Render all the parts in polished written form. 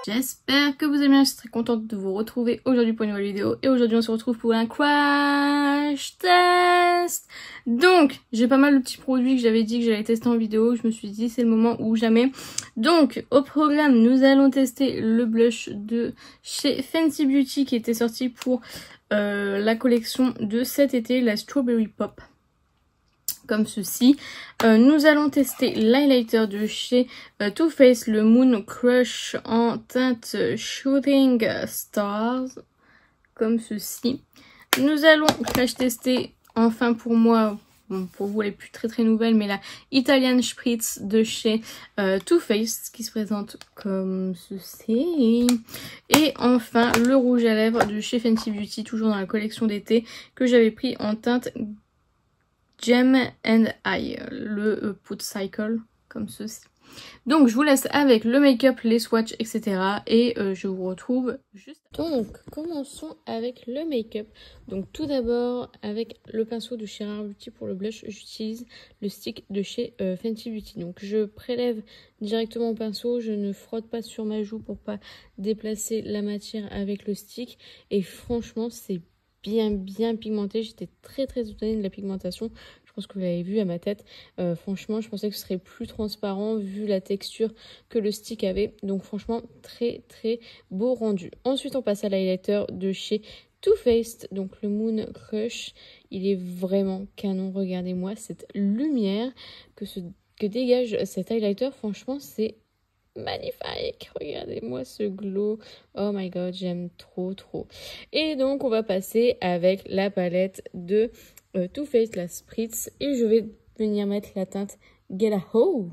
J'espère que vous allez bien, je suis très contente de vous retrouver aujourd'hui pour une nouvelle vidéo. Et aujourd'hui on se retrouve pour un crash test. Donc, j'ai pas mal de petits produits que j'avais dit que j'allais tester en vidéo. Je me suis dit c'est le moment ou jamais. Donc, au programme, nous allons tester le blush de chez Fenty Beauty qui était sorti pour la collection de cet été, la Strawberry Pop. Comme ceci. Nous allons tester l'highlighter de chez Too Faced, le Moon Crush en teinte Shooting Stars, comme ceci. Nous allons crash tester, enfin pour moi, bon, pour vous elle est plus très nouvelle, mais la Italian Spritz de chez Too Faced, qui se présente comme ceci. Et enfin le rouge à lèvres de chez Fenty Beauty, toujours dans la collection d'été, que j'avais pris en teinte Gem and I, le Put Cycle, comme ceci. Donc je vous laisse avec le make-up, les swatchs, etc. Et je vous retrouve juste. Donc commençons avec le make-up. Donc tout d'abord avec le pinceau de chez Rare Beauty pour le blush, j'utilise le stick de chez Fenty Beauty. Donc je prélève directement au pinceau, je ne frotte pas sur ma joue pour pas déplacer la matière avec le stick. Et franchement c'est bien pigmenté. J'étais très étonnée de la pigmentation. Je pense que vous l'avez vu à ma tête. Franchement, je pensais que ce serait plus transparent vu la texture que le stick avait. Donc franchement, très beau rendu. Ensuite, on passe à l'highlighter de chez Too Faced, donc le Moon Crush. Il est vraiment canon. Regardez-moi cette lumière que dégage cet highlighter. Franchement, c'est magnifique, regardez-moi ce glow, oh my god, j'aime trop. Et donc on va passer avec la palette de Too Faced, la Spritz, et je vais venir mettre la teinte Get a Hoe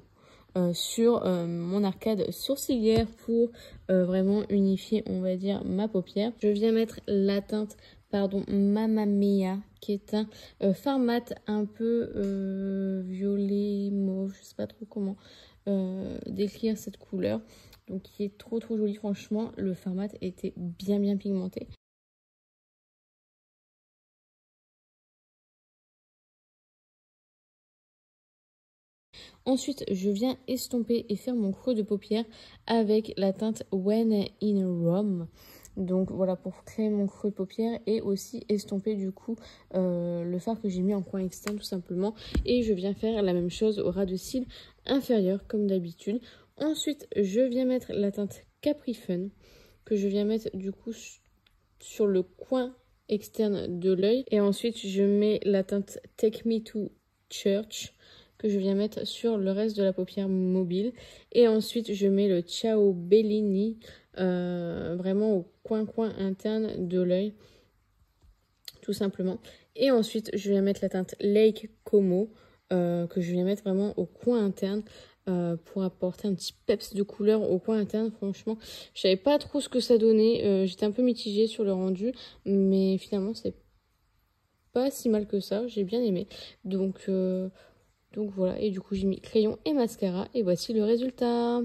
sur mon arcade sourcilière pour vraiment unifier, on va dire, ma paupière. Je viens mettre la teinte Mamma Mia, qui est un fard mat un peu violet, mauve, je sais pas trop comment décrire cette couleur, donc qui est trop jolie. Franchement, le fard mat était bien pigmenté. Ensuite, je viens estomper et faire mon creux de paupière avec la teinte When in Rome. Donc voilà, pour créer mon creux de paupière et aussi estomper du coup le fard que j'ai mis en coin externe tout simplement. Et je viens faire la même chose au ras de cils inférieur comme d'habitude. Ensuite, je viens mettre la teinte Capri Fun que je viens mettre du coup sur le coin externe de l'œil. Et ensuite, je mets la teinte Take Me to Church que je viens mettre sur le reste de la paupière mobile. Et ensuite, je mets le Ciao Bellini vraiment au coin interne de l'œil, tout simplement. Et ensuite, je viens mettre la teinte Lake Como que je viens mettre vraiment au coin interne pour apporter un petit peps de couleur au coin interne. Franchement, je savais pas trop ce que ça donnait. J'étais un peu mitigée sur le rendu, mais finalement, c'est pas si mal que ça. J'ai bien aimé. Donc voilà, et du coup j'ai mis crayon et mascara et voici le résultat.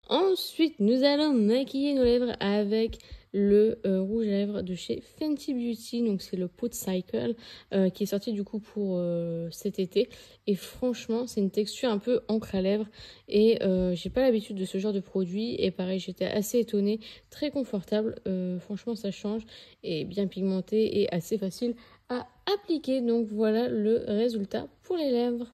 Ensuite, nous allons maquiller nos lèvres avec le rouge à lèvres de chez Fenty Beauty. Donc c'est le Put Cycle qui est sorti du coup pour cet été. Et franchement, c'est une texture un peu encre à lèvres. Et j'ai pas l'habitude de ce genre de produit. Et pareil, j'étais assez étonnée. Très confortable. Franchement, ça change. Et bien pigmenté et assez facile à appliquer. Donc voilà le résultat pour les lèvres.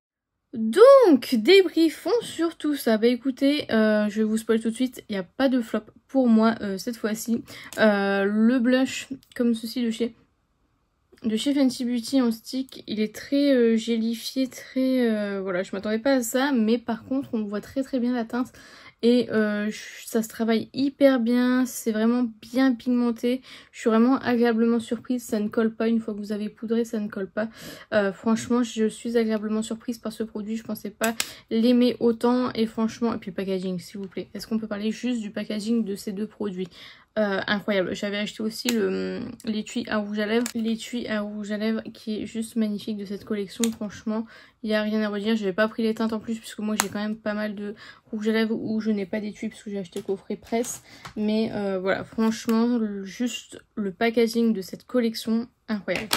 Donc, débriefons sur tout ça. Bah écoutez, je vais vous spoiler tout de suite, il n'y a pas de flop pour moi cette fois-ci. Le blush, comme ceci de chez Fenty Beauty en stick, il est très gélifié, très... voilà, je m'attendais pas à ça, mais par contre, on voit très bien la teinte. Et ça se travaille hyper bien, c'est vraiment bien pigmenté. Je suis vraiment agréablement surprise, ça ne colle pas une fois que vous avez poudré, ça ne colle pas. Franchement, je suis agréablement surprise par ce produit, je pensais pas l'aimer autant. Et franchement, et puis le packaging s'il vous plaît, est-ce qu'on peut parler juste du packaging de ces deux produits? Incroyable. J'avais acheté aussi l'étui à rouge à lèvres. L'étui à rouge à lèvres qui est juste magnifique de cette collection. Franchement, il n'y a rien à redire. Je n'avais pas pris les teintes en plus puisque moi j'ai quand même pas mal de rouge à lèvres où je n'ai pas d'étui puisque j'ai acheté coffret presse. Mais voilà, franchement, juste le packaging de cette collection, incroyable.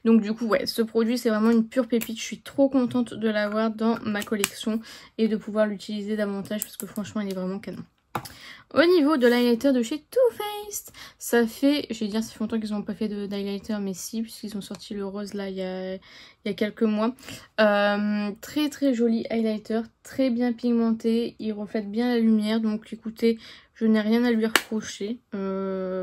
Donc du coup, ouais, ce produit c'est vraiment une pure pépite. Je suis trop contente de l'avoir dans ma collection et de pouvoir l'utiliser davantage parce que franchement, il est vraiment canon. Au niveau de l'highlighter de chez Too Faced, ça fait, je vais dire, ça fait longtemps qu'ils n'ont pas fait d'highlighter, mais si, puisqu'ils ont sorti le rose là il y a quelques mois. Très très joli highlighter, très bien pigmenté, il reflète bien la lumière, donc écoutez, je n'ai rien à lui reprocher.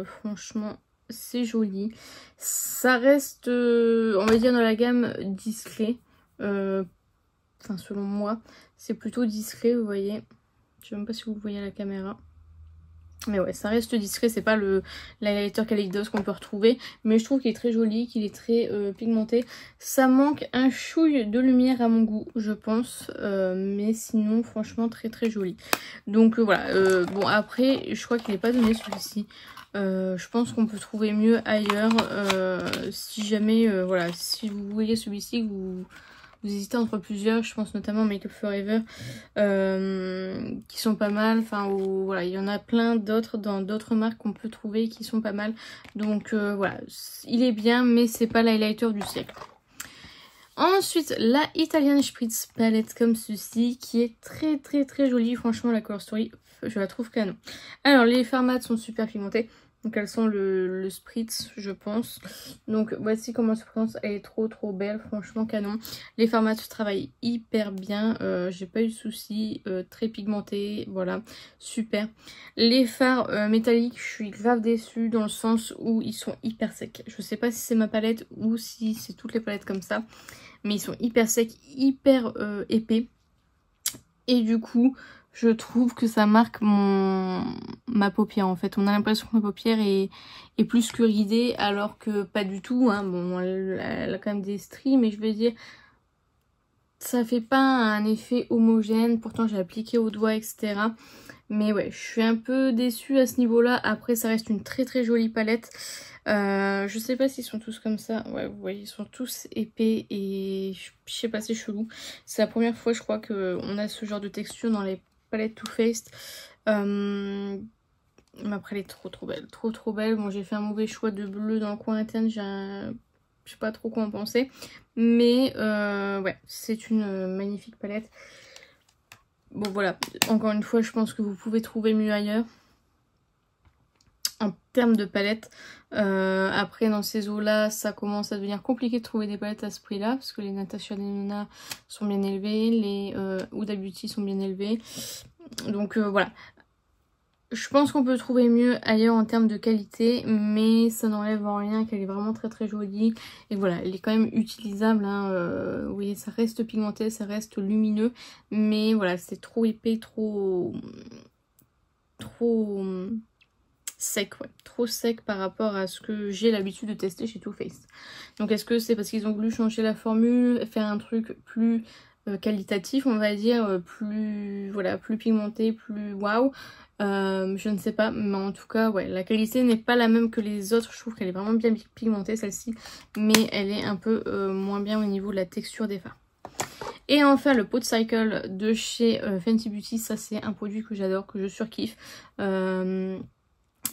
Franchement, c'est joli. Ça reste, on va dire, dans la gamme discret. Enfin, selon moi, c'est plutôt discret, vous voyez. Je sais même pas si vous voyez à la caméra. Mais ouais, ça reste discret, c'est pas l'highlighter Kaleidos qu'on peut retrouver. Mais je trouve qu'il est très joli, qu'il est très pigmenté. Ça manque un chouille de lumière à mon goût, je pense. Mais sinon, franchement, très très joli. Donc voilà, bon après, je crois qu'il n'est pas donné celui-ci. Je pense qu'on peut trouver mieux ailleurs. Si jamais, voilà, si vous voyez celui-ci, vous hésitez entre plusieurs, je pense notamment Make Up Forever, qui sont pas mal. Enfin, voilà, il y en a plein d'autres dans d'autres marques qu'on peut trouver qui sont pas mal. Donc voilà, il est bien, mais c'est pas l'highlighter du siècle. Ensuite, la Italian Spritz palette comme ceci, qui est très très très jolie. Franchement, la Color Story, je la trouve canon. Alors, les fards mat sont super pigmentés. Donc elles sont le spritz, je pense. Donc voici comment elle se présente. Elle est trop trop belle, franchement canon. Les fards mat travaillent hyper bien. J'ai pas eu de soucis. Très pigmentés, voilà, super. Les fards métalliques, je suis grave déçue dans le sens où ils sont hyper secs. Je sais pas si c'est ma palette ou si c'est toutes les palettes comme ça. Mais ils sont hyper secs, hyper épais. Et du coup, je trouve que ça marque ma paupière en fait. On a l'impression que ma paupière est plus que ridée alors que pas du tout. Hein. Bon, elle a quand même des stries, mais je veux dire, ça fait pas un effet homogène. Pourtant, j'ai appliqué au doigt, etc. Mais ouais, je suis un peu déçue à ce niveau-là. Après, ça reste une très très jolie palette. Je sais pas s'ils sont tous comme ça. Ouais, vous voyez, ils sont tous épais et je sais pas, c'est chelou. C'est la première fois, je crois, qu'on a ce genre de texture dans les palettes Too Faced. Mais après, elle est trop trop belle. Trop trop belle. Bon, j'ai fait un mauvais choix de bleu dans le coin interne. Je sais pas trop quoi en penser. Mais ouais, c'est une magnifique palette. Bon voilà, encore une fois, je pense que vous pouvez trouver mieux ailleurs. En termes de palettes, après dans ces eaux là ça commence à devenir compliqué de trouver des palettes à ce prix là, parce que les Natasha Denona sont bien élevées, les Huda Beauty sont bien élevées, donc voilà. Je pense qu'on peut trouver mieux ailleurs en termes de qualité, mais ça n'enlève en rien qu'elle est vraiment très très jolie. Et voilà, elle est quand même utilisable, hein. Vous voyez, ça reste pigmenté, ça reste lumineux, mais voilà, c'est trop épais, trop sec, ouais, trop sec par rapport à ce que j'ai l'habitude de tester chez Too Faced. Donc est-ce que c'est parce qu'ils ont voulu changer la formule, faire un truc plus qualitatif, on va dire, plus voilà, plus pigmenté, plus waouh, je ne sais pas, mais en tout cas ouais, la qualité n'est pas la même que les autres. Je trouve qu'elle est vraiment bien pigmentée celle-ci, mais elle est un peu moins bien au niveau de la texture des fards. Et enfin le Pot Cycle de chez Fenty Beauty, ça c'est un produit que j'adore, que je surkiffe.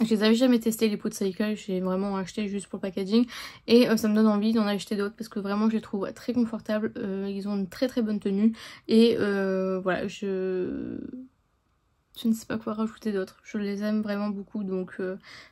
Je les avais jamais testé les pots de cycle, j'ai vraiment acheté juste pour le packaging et ça me donne envie d'en acheter d'autres parce que vraiment je les trouve très confortables, ils ont une très très bonne tenue et voilà, je ne sais pas quoi rajouter d'autre, je les aime vraiment beaucoup, donc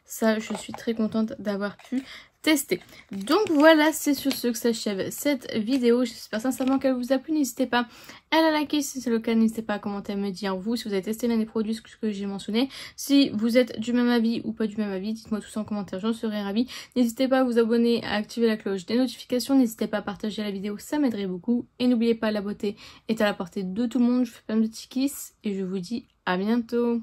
ça je suis très contente d'avoir pu tester. Donc voilà, c'est sur ce que s'achève cette vidéo. J'espère sincèrement qu'elle vous a plu. N'hésitez pas à la liker si c'est le cas. N'hésitez pas à commenter, à me dire vous si vous avez testé l'un des produits que j'ai mentionné. Si vous êtes du même avis ou pas du même avis, dites-moi tout ça en commentaire, j'en serais ravie. N'hésitez pas à vous abonner, à activer la cloche des notifications. N'hésitez pas à partager la vidéo, ça m'aiderait beaucoup. Et n'oubliez pas, la beauté est à la portée de tout le monde. Je vous fais plein de petits kisses et je vous dis à bientôt.